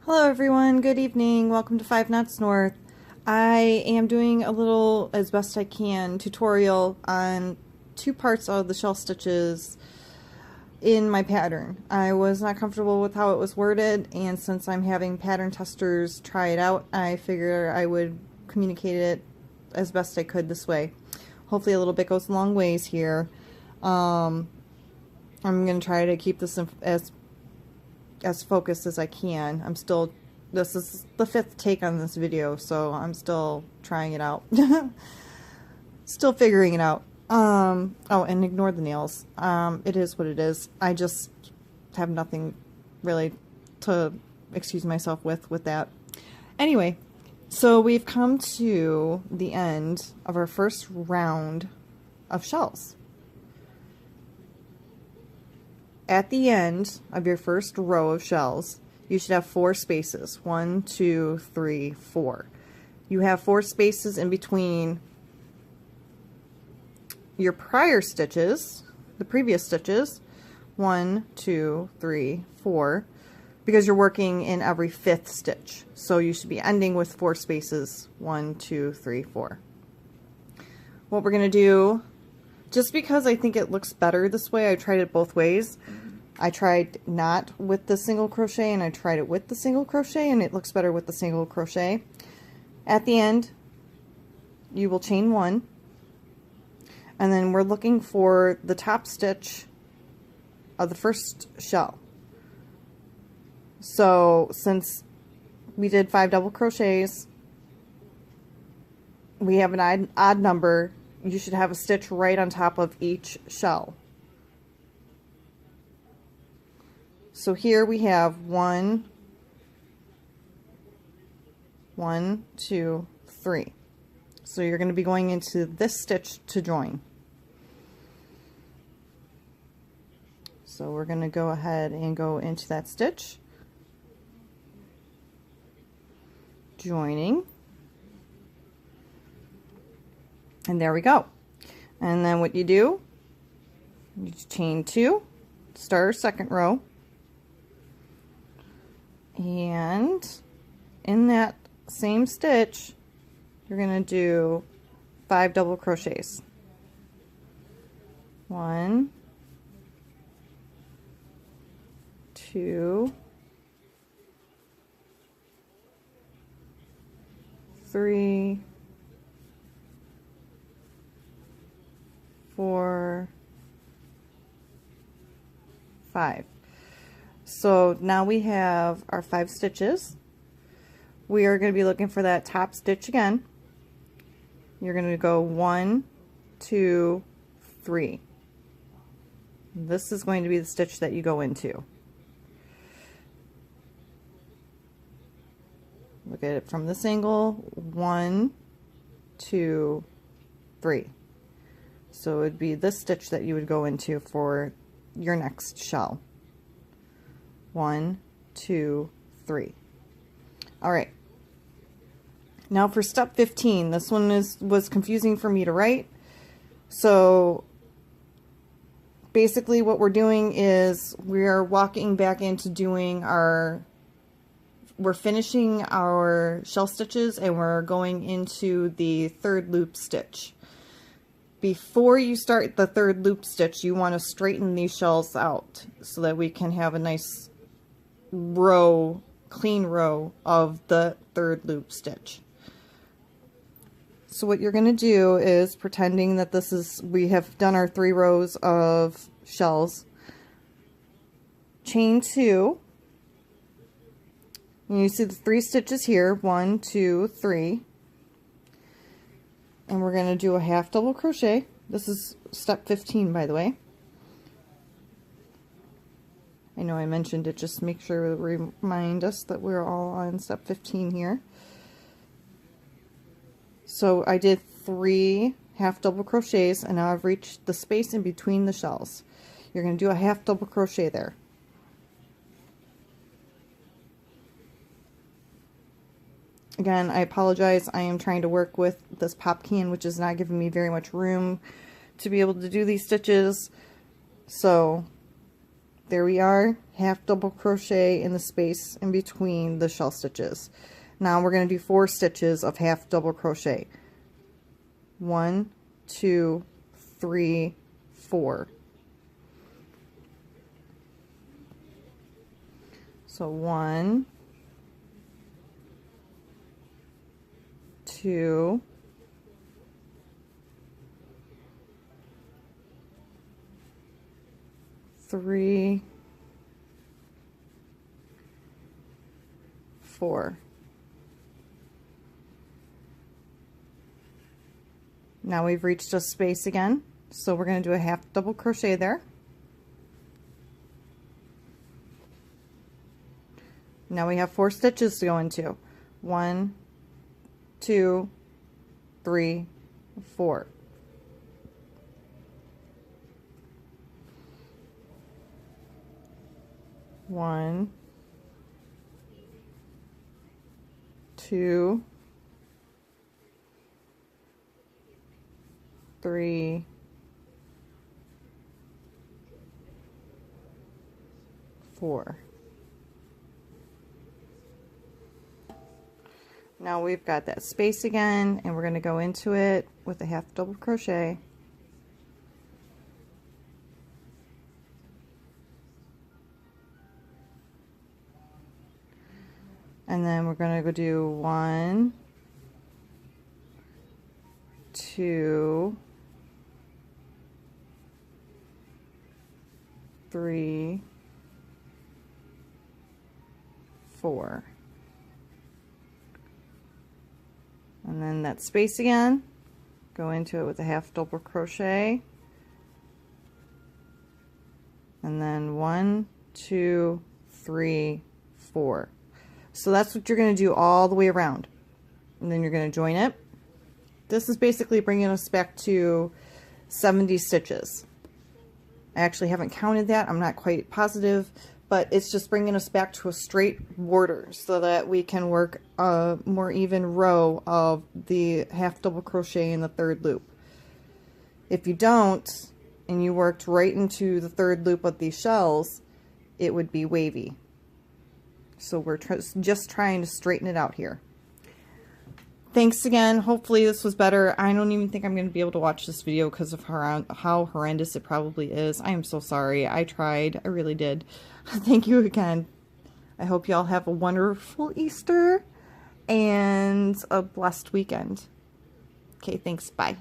Hello everyone, good evening, welcome to Five Knots North. I am doing a little, as best I can, tutorial on two parts of the shell stitches in my pattern. I was not comfortable with how it was worded, and since I'm having pattern testers try it out, I figure I would communicate it as best I could this way. Hopefully a little bit goes a long ways here. I'm going to try to keep this as focused as I can. This is the fifth take on this video, so I'm still trying it out. Still figuring it out. Oh, and ignore the nails. It is what it is. I just have nothing really to excuse myself with that. Anyway, so we've come to the end of our first round of shells. At the end of your first row of shells, you should have 4 spaces. 1, 2, 3, 4. You have 4 spaces in between your prior stitches, the previous stitches. 1, 2, 3, 4, because you're working in every 5th stitch. So you should be ending with 4 spaces. 1, 2, 3, 4. What we're going to do, just because I think it looks better this way, I tried it both ways. I tried not with the single crochet and I tried it with the single crochet, and it looks better with the single crochet. At the end, you will chain 1, and then we're looking for the top stitch of the first shell. So since we did 5 double crochets, we have an odd number. You should have a stitch right on top of each shell. So here we have 1, 2, 3. So you're going to be going into this stitch to join. So we're going to go ahead and go into that stitch, joining, and there we go. And then what you do, you chain 2, start our second row. And in that same stitch, you're going to do 5 double crochets. 1, 2, 3, 4, 5. So now we have our 5 stitches. We are going to be looking for that top stitch again. You're going to go 1, 2, 3. This is going to be the stitch that you go into. Look at it from this angle. 1, 2, 3. So it would be this stitch that you would go into for your next shell. 1, 2, 3. All right. Now for step 15, this one was confusing for me to write. So basically what we're doing is we are walking back into doing we're finishing our shell stitches and we're going into the 3rd loop stitch. Before you start the 3rd loop stitch, you want to straighten these shells out so that we can have a nice row, clean row of the 3rd loop stitch. So what you're going to do is, pretending that we have done our 3 rows of shells, chain 2, and you see the 3 stitches here, 1, 2, 3, and we're going to do a half double crochet. This is step 15, by the way. I know I mentioned it, just make sure to remind us that we're all on step 15 here. So I did 3 half double crochets, and now I've reached the space in between the shells. You're going to do a half double crochet there. Again, I apologize. I am trying to work with this pop can, which is not giving me very much room to be able to do these stitches. So There we are, half double crochet in the space in between the shell stitches. Now we're going to do 4 stitches of half double crochet. 1, 2, 3, 4. So 1, 2, 3, 4. Now we've reached a space again, so we're going to do a half double crochet there. Now we have 4 stitches to go into. 1, 2, 3, 4. One, 2, 3, 4. Now we've got that space again, and we're going to go into it with a half double crochet. And then we're going to go do 1, 2, 3, 4. And then that space again, go into it with a half double crochet. And then 1, 2, 3, 4. So that's what you're going to do all the way around. And then you're going to join it. This is basically bringing us back to 70 stitches. I actually haven't counted that. I'm not quite positive, but it's just bringing us back to a straight border so that we can work a more even row of the half double crochet in the 3rd loop. If you don't, and you worked right into the 3rd loop of these shells, it would be wavy. So we're just trying to straighten it out here. Thanks again. Hopefully this was better. I don't even think I'm going to be able to watch this video because of how horrendous it probably is. I am so sorry. I tried. I really did. Thank you again. I hope y'all have a wonderful Easter and a blessed weekend. Okay, thanks. Bye.